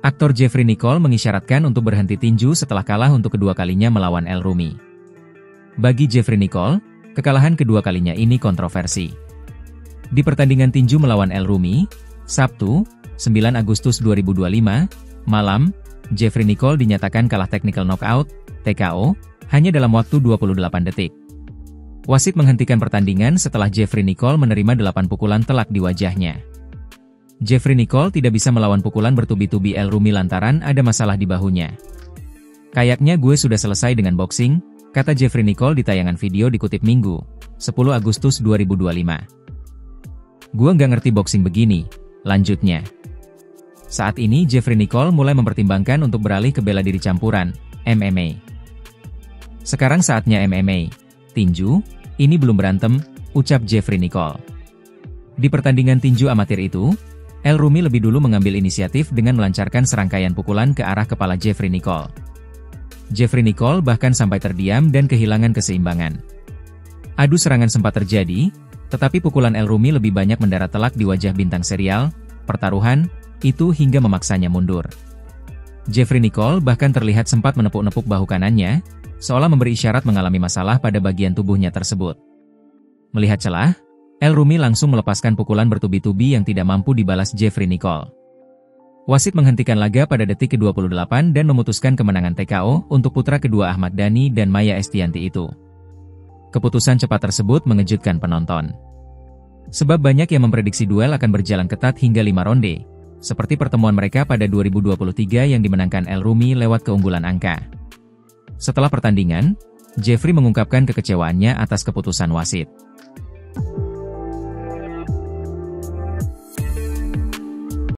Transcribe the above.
Aktor Jeffrey Nicole mengisyaratkan untuk berhenti tinju setelah kalah untuk kedua kalinya melawan El Rumi. Bagi Jeffrey Nicole, kekalahan kedua kalinya ini kontroversi. Di pertandingan tinju melawan El Rumi, Sabtu, 9 Agustus 2025, malam, Jeffrey Nicole dinyatakan kalah technical knockout, TKO, hanya dalam waktu 28 detik. Wasit menghentikan pertandingan setelah Jeffrey Nicole menerima 8 pukulan telak di wajahnya. Jeffrey Nicole tidak bisa melawan pukulan bertubi-tubi El Rumi lantaran ada masalah di bahunya. "Kayaknya gue sudah selesai dengan boxing," kata Jeffrey Nicole di tayangan video dikutip Minggu, 10 Agustus 2025. "Gue nggak ngerti boxing begini," lanjutnya. Saat ini Jeffrey Nicole mulai mempertimbangkan untuk beralih ke bela diri campuran, MMA. "Sekarang saatnya MMA. Tinju, ini belum berantem," ucap Jeffrey Nicole. Di pertandingan tinju amatir itu, El Rumi lebih dulu mengambil inisiatif dengan melancarkan serangkaian pukulan ke arah kepala Jeffrey Nicole. Jeffrey Nicole bahkan sampai terdiam dan kehilangan keseimbangan. Adu serangan sempat terjadi, tetapi pukulan El Rumi lebih banyak mendarat telak di wajah bintang serial pertaruhan itu hingga memaksanya mundur. Jeffrey Nicole bahkan terlihat sempat menepuk-nepuk bahu kanannya, seolah memberi isyarat mengalami masalah pada bagian tubuhnya tersebut. Melihat celah, El Rumi langsung melepaskan pukulan bertubi-tubi yang tidak mampu dibalas Jeffrey Nicole. Wasit menghentikan laga pada detik ke-28 dan memutuskan kemenangan TKO untuk putra kedua Ahmad Dhani dan Maia Estianty itu. Keputusan cepat tersebut mengejutkan penonton. Sebab banyak yang memprediksi duel akan berjalan ketat hingga 5 ronde, seperti pertemuan mereka pada 2023 yang dimenangkan El Rumi lewat keunggulan angka. Setelah pertandingan, Jeffrey mengungkapkan kekecewaannya atas keputusan wasit.